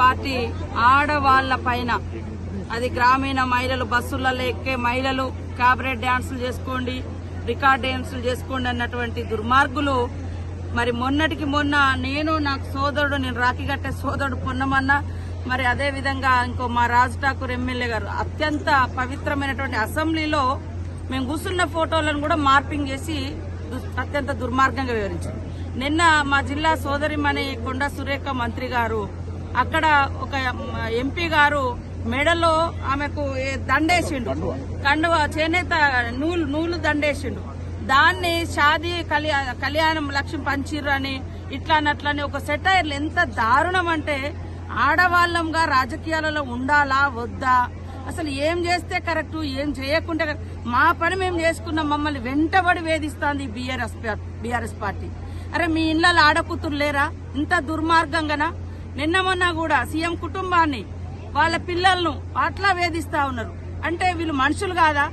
Party ఆడవాళ్ల పైన, అది గ్రామీణ మహిళలు, బస్సులలో ఎక్కే మహిళలు క్యాబరెట్ డ్యాన్సులు చేసుకోండి, రికార్డ్ డ్యాన్సులు చేసుకోండి అన్నటువంటి దుర్మార్గులు మరి మొన్నటికి మొన్న నాకు సోదరుడు, నేను రాఖీ కట్టే సోదరుడు పొన్నమన్న, మరి అదే విధంగా ఇంకో మా రాజ్ ఠాకూర్ ఎమ్మెల్యే గారు అత్యంత పవిత్రమైనటువంటి అసెంబ్లీలో మేము కూర్చున్న ఫోటోలను కూడా మార్పింగ్ చేసి అత్యంత దుర్మార్గంగా వివరించారు. నిన్న మా జిల్లా సోదరిమణి కొండా సురేఖ మంత్రి గారు అక్కడ ఒక ఎంపీ గారు మెడలో ఆమెకు దండేసిండు, కండువ చేనేత నూలు దండేసిండు. దాన్ని షాదీ కళ్యాణం లక్ష్యం పంచిర్రు అని ఇట్లా అన్నట్లని ఒక సెటైర్లు. ఎంత దారుణం అంటే, ఆడవాళ్ళంగా రాజకీయాలలో ఉండాలా వద్దా, అసలు ఏం చేస్తే కరెక్ట్, ఏం చేయకుంటే మా పని మేము చేసుకున్నాం, మమ్మల్ని వెంటబడి వేధిస్తోంది బీఆర్ఎస్ పార్టీ. అరే మీ ఇళ్లలో ఆడకూతురు లేరా? ఇంత దుర్మార్గంగానా? నిన్న మొన్న కూడా సీఎం కుటుంబాన్ని, వాళ్ళ పిల్లలను అట్లా వేధిస్తా ఉన్నారు. అంటే వీళ్ళు మనుషులు కాదా?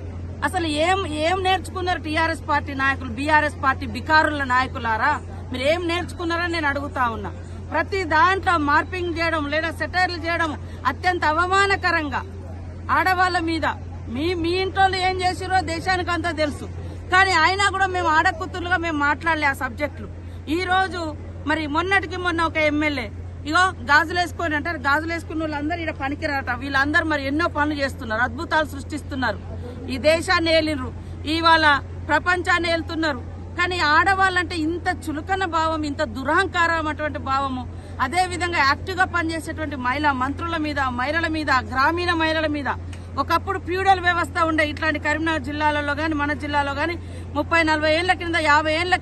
అసలు ఏం నేర్చుకున్నారు టీఆర్ఎస్ పార్టీ నాయకులు, బీఆర్ఎస్ పార్టీ బికారుల నాయకులారా? మీరు ఏం నేర్చుకున్నారని నేను అడుగుతా ఉన్నా. ప్రతి దాంట్లో మార్పింగ్ చేయడం లేదా సెటైర్లు చేయడం అత్యంత అవమానకరంగా ఆడవాళ్ల మీద. మీ ఇంట్లో ఏం చేసిరో దేశానికి అంతా తెలుసు, కానీ అయినా కూడా మేము ఆడకూతురుగా మేము మాట్లాడలే ఆ సబ్జెక్టులు. ఈ రోజు మరి మొన్నటికి మొన్న ఒక ఎమ్మెల్యే ఇగో గాజులు వేసుకొని అంటారు, గాజులు వేసుకున్న వాళ్ళందరూ ఇక్కడ పనికిరాట, వీళ్ళందరూ మరి ఎన్నో పనులు చేస్తున్నారు, అద్భుతాలు సృష్టిస్తున్నారు, ఈ దేశాన్ని ఏలినరు, ఇవాళ ప్రపంచాన్ని ఏలుతున్నారు. కానీ ఆడవాళ్ళంటే ఇంత చులకన భావం, ఇంత దురహంకారం అటువంటి భావము, అదే విధంగా యాక్టివ్ గా పనిచేసేటువంటి మహిళా మంత్రుల మీద, మహిళల మీద, గ్రామీణ మహిళల మీద. ఒకప్పుడు ఫ్యూడల్ వ్యవస్థ ఉండే ఇట్లాంటి కరీంనగర్ జిల్లాలలో గాని మన జిల్లాలో గాని 30-40 ఏళ్ల కింద 50 ఏళ్ల